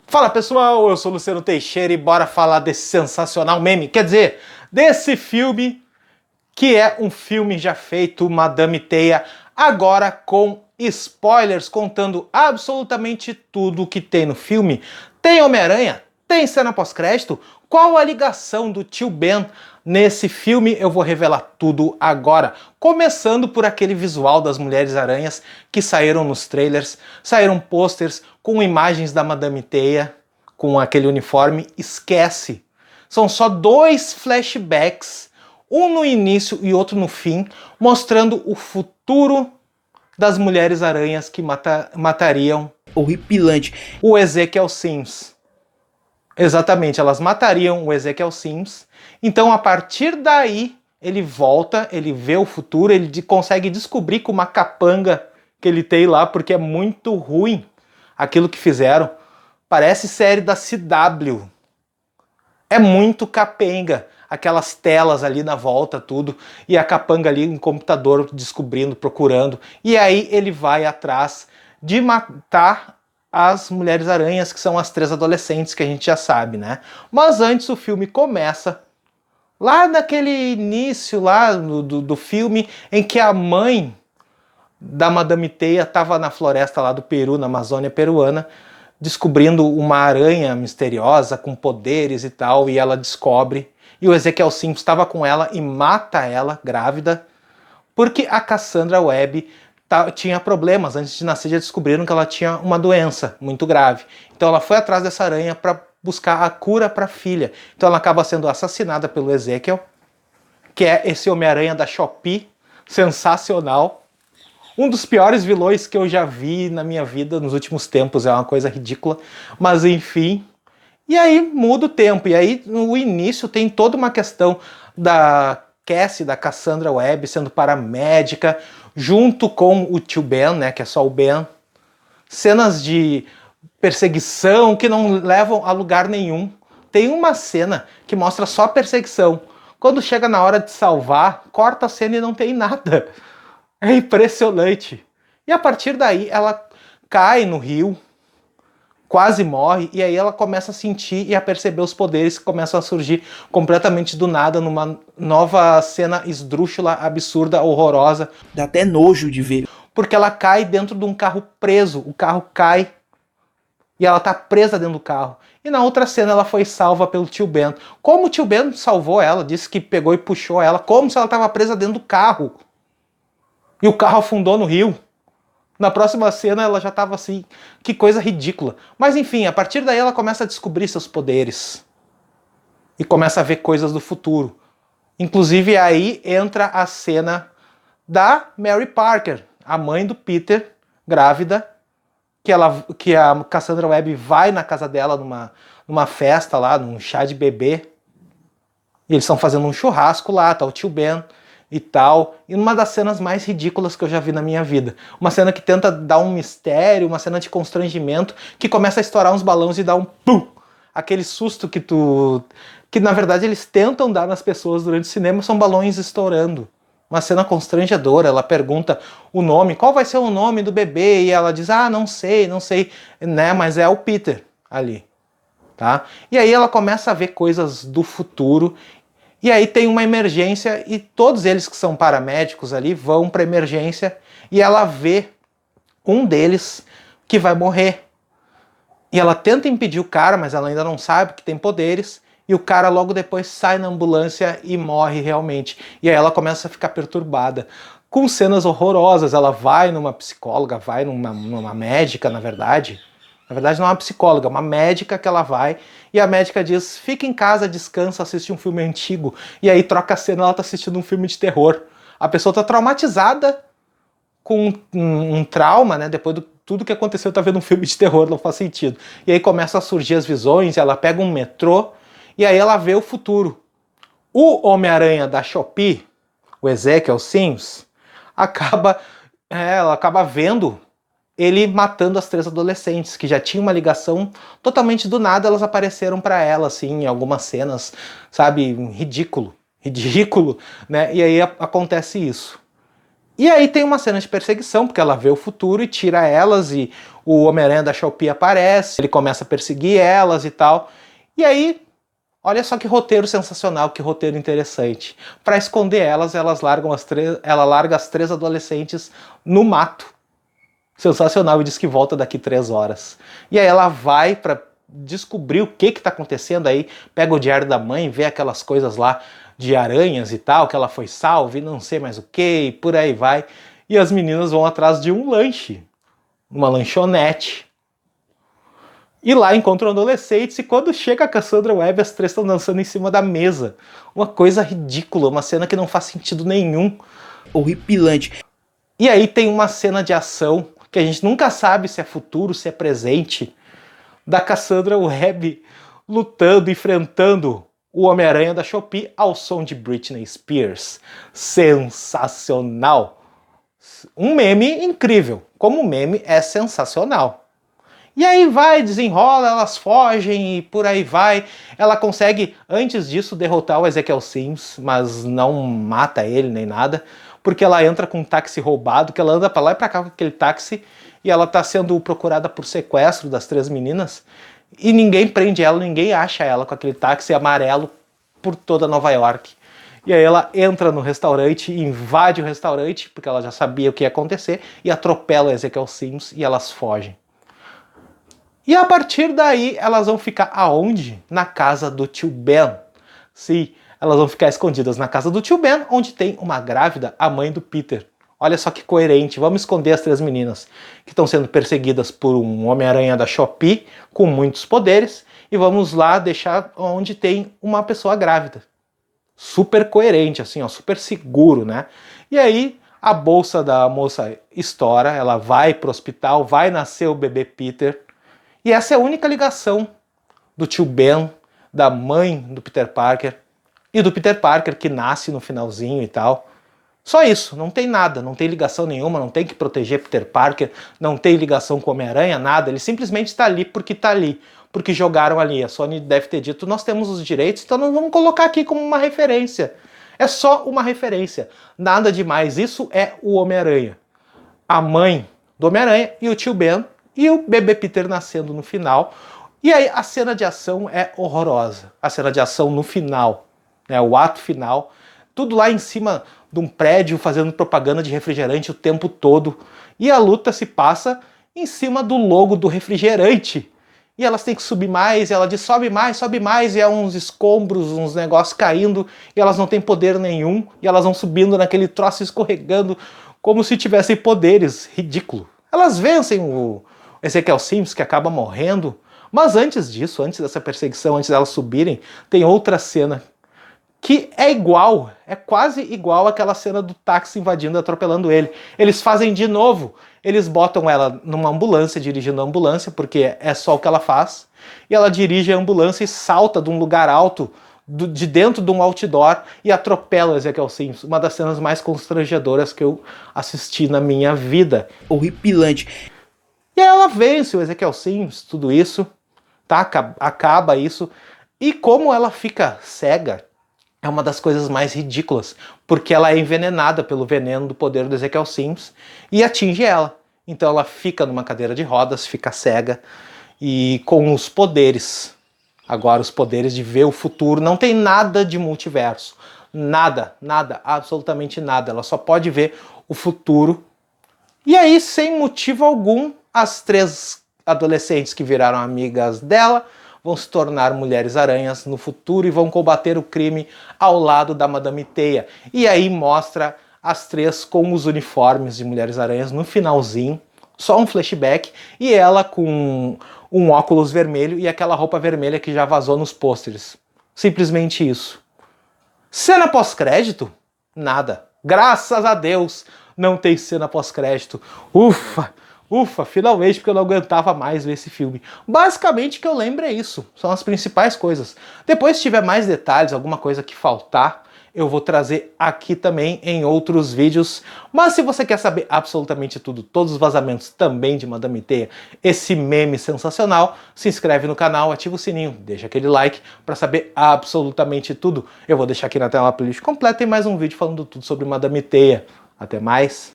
Fala pessoal, eu sou Luciano Teixeira e bora falar desse sensacional meme, quer dizer, desse filme que é um filme já feito, Madame Teia, agora com spoilers, contando absolutamente tudo que tem no filme. Tem Homem-Aranha? Tem cena pós-crédito? Qual a ligação do tio Ben nesse filme? Eu vou revelar tudo agora. Começando por aquele visual das Mulheres-Aranhas que saíram nos trailers, saíram posters com imagens da Madame Teia, com aquele uniforme. Esquece! São só 2 flashbacks, um no início e outro no fim, mostrando o futuro das Mulheres-Aranhas que matariam horripilante o Ezekiel Sims. Exatamente, elas matariam o Ezekiel Sims. Então, a partir daí, ele volta, ele vê o futuro, ele consegue descobrir com uma capanga que ele tem lá, porque é muito ruim aquilo que fizeram. Parece série da CW. É muito capenga. Aquelas telas ali na volta, tudo. E a capanga ali no computador descobrindo, procurando. E aí ele vai atrás de matar as Mulheres-Aranhas, que são as 3 adolescentes que a gente já sabe, né? Mas antes o filme começa lá naquele início lá do filme em que a mãe da Madame Teia estava na floresta lá do Peru, na Amazônia peruana, descobrindo uma aranha misteriosa com poderes e tal, e ela descobre, e o Ezekiel Sims estava com ela e mata ela, grávida, porque a Cassandra Webb tinha problemas. Antes de nascer já descobriram que ela tinha uma doença muito grave. Então ela foi atrás dessa aranha para buscar a cura para a filha. Então ela acaba sendo assassinada pelo Ezekiel, que é esse Homem-Aranha da Shopee, sensacional. Um dos piores vilões que eu já vi na minha vida nos últimos tempos, é uma coisa ridícula, mas enfim. E aí muda o tempo, e aí no início tem toda uma questão da Cassie, da Cassandra Webb, sendo paramédica, junto com o tio Ben, né, que é só o Ben. Cenas de perseguição que não levam a lugar nenhum. Tem uma cena que mostra só perseguição. Quando chega na hora de salvar, corta a cena e não tem nada. É impressionante. E a partir daí ela cai no rio, quase morre, e aí ela começa a sentir e a perceber os poderes que começam a surgir completamente do nada, numa nova cena esdrúxula, absurda, horrorosa. dá até nojo de ver. Porque ela cai dentro de um carro preso, o carro cai e ela tá presa dentro do carro. E na outra cena ela foi salva pelo tio Ben. Como o tio Ben salvou ela, disse que pegou e puxou ela, como se ela estava presa dentro do carro. E o carro afundou no rio. Na próxima cena ela já estava assim, que coisa ridícula. Mas enfim, a partir daí ela começa a descobrir seus poderes. E começa a ver coisas do futuro. Inclusive aí entra a cena da Mary Parker, a mãe do Peter, grávida, que a Cassandra Webb vai na casa dela numa festa lá, num chá de bebê. E eles estão fazendo um churrasco lá, tá o tio Ben e tal, e uma das cenas mais ridículas que eu já vi na minha vida. Uma cena que tenta dar um mistério, uma cena de constrangimento, que começa a estourar uns balões e dá um pum! Aquele susto que na verdade eles tentam dar nas pessoas durante o cinema, são balões estourando. Uma cena constrangedora, ela pergunta o nome, qual vai ser o nome do bebê? E ela diz, não sei, né, mas é o Peter ali, tá? E aí ela começa a ver coisas do futuro. E aí tem uma emergência e todos eles que são paramédicos ali vão para emergência e ela vê um deles que vai morrer. E ela tenta impedir o cara, mas ela ainda não sabe que tem poderes, e o cara logo depois sai na ambulância e morre realmente. E aí ela começa a ficar perturbada. Com cenas horrorosas, ela vai numa psicóloga, vai numa médica, na verdade. Na verdade não é uma psicóloga, é uma médica que ela vai, e a médica diz, fica em casa, descansa, assiste um filme antigo. E aí troca a cena, ela tá assistindo um filme de terror. A pessoa tá traumatizada com um trauma, né? Depois de tudo que aconteceu, tá vendo um filme de terror, não faz sentido. E aí começam a surgir as visões, ela pega um metrô, e aí ela vê o futuro. O Homem-Aranha da Shopee, o Ezekiel Sims, ela acaba vendo ele matando as 3 adolescentes, que já tinham uma ligação totalmente do nada, elas apareceram para ela, assim, em algumas cenas, sabe, ridículo, né, e aí acontece isso. E aí tem uma cena de perseguição, porque ela vê o futuro e tira elas, e o Homem-Aranha da Shopee aparece, ele começa a perseguir elas e tal. E aí, olha só que roteiro sensacional, que roteiro interessante. Para esconder elas, ela larga as 3 adolescentes no mato. Sensacional, e diz que volta daqui 3 horas. E aí ela vai para descobrir o que tá acontecendo aí, pega o diário da mãe, vê aquelas coisas lá de aranhas e tal, que ela foi salva e não sei mais o que, e por aí vai. E as meninas vão atrás de um lanche, uma lanchonete. E lá encontram adolescentes, e quando chega a Cassandra Webb, as 3 estão dançando em cima da mesa. Uma coisa ridícula, uma cena que não faz sentido nenhum. Horripilante. E aí tem uma cena de ação, que a gente nunca sabe se é futuro, se é presente, da Cassandra Webb lutando, enfrentando o Homem-Aranha da Shopee ao som de Britney Spears. Sensacional! Um meme incrível. Como meme é sensacional. E aí vai, desenrola, elas fogem e por aí vai. Ela consegue, antes disso, derrotar o Ezekiel Sims, mas não mata ele nem nada, porque ela entra com um táxi roubado, que ela anda pra lá e pra cá com aquele táxi, e ela tá sendo procurada por sequestro das 3 meninas, e ninguém prende ela, ninguém acha ela com aquele táxi amarelo por toda Nova York. E aí ela entra no restaurante, invade o restaurante, porque ela já sabia o que ia acontecer, e atropela o Ezekiel Sims e elas fogem. E a partir daí elas vão ficar aonde? Na casa do tio Ben. Sim, elas vão ficar escondidas na casa do tio Ben, onde tem uma grávida, a mãe do Peter. Olha só que coerente, vamos esconder as 3 meninas que estão sendo perseguidas por um Homem-Aranha da Shopee com muitos poderes, e vamos lá deixar onde tem uma pessoa grávida. Super coerente, assim, ó, super seguro, né? E aí a bolsa da moça estoura, ela vai pro hospital, vai nascer o bebê Peter, e essa é a única ligação do tio Ben, da mãe do Peter Parker, e do Peter Parker que nasce no finalzinho e tal. Só isso, não tem nada, não tem ligação nenhuma, não tem que proteger Peter Parker, não tem ligação com o Homem-Aranha, nada, ele simplesmente está ali, porque jogaram ali. A Sony deve ter dito, nós temos os direitos, então nós vamos colocar aqui como uma referência. É só uma referência, nada demais, isso é o Homem-Aranha. A mãe do Homem-Aranha e o tio Ben, e o bebê Peter nascendo no final. E aí a cena de ação é horrorosa, a cena de ação no final, né, o ato final, tudo lá em cima de um prédio fazendo propaganda de refrigerante o tempo todo, e a luta se passa em cima do logo do refrigerante, e elas têm que subir mais, e ela diz sobe mais, e há uns escombros, uns negócios caindo, e elas não têm poder nenhum, e elas vão subindo naquele troço escorregando, como se tivessem poderes, ridículo. Elas vencem o Ezekiel Sims, que acaba morrendo, mas antes disso, antes dessa perseguição, antes delas subirem, tem outra cena que é igual, é quase igual àquela cena do táxi invadindo e atropelando ele. Eles fazem de novo, eles botam ela numa ambulância, dirigindo a ambulância, porque é só o que ela faz, e ela dirige a ambulância e salta de um lugar alto, de dentro de um outdoor, e atropela o Ezekiel Sims. Uma das cenas mais constrangedoras que eu assisti na minha vida. Horripilante. E aí ela vence o Ezekiel Sims, tudo isso, tá? Acaba isso, e como ela fica cega, é uma das coisas mais ridículas, porque ela é envenenada pelo veneno do poder do Ezekiel Sims e atinge ela. Então ela fica numa cadeira de rodas, fica cega e com os poderes. Agora os poderes de ver o futuro, não tem nada de multiverso. Nada, nada, absolutamente nada. Ela só pode ver o futuro. E aí, sem motivo algum, as 3 adolescentes que viraram amigas dela vão se tornar mulheres-aranhas no futuro e vão combater o crime ao lado da Madame Teia. E aí mostra as 3 com os uniformes de mulheres-aranhas no finalzinho, só um flashback, e ela com um óculos vermelho e aquela roupa vermelha que já vazou nos pôsteres. Simplesmente isso. Cena pós-crédito? Nada. Graças a Deus não tem cena pós-crédito. Ufa! Ufa, finalmente, porque eu não aguentava mais ver esse filme. Basicamente, o que eu lembro é isso. São as principais coisas. Depois, se tiver mais detalhes, alguma coisa que faltar, eu vou trazer aqui também em outros vídeos. Mas se você quer saber absolutamente tudo, todos os vazamentos também de Madame Teia, esse meme sensacional, se inscreve no canal, ativa o sininho, deixa aquele like para saber absolutamente tudo. Eu vou deixar aqui na tela a playlist completa e mais um vídeo falando tudo sobre Madame Teia. Até mais!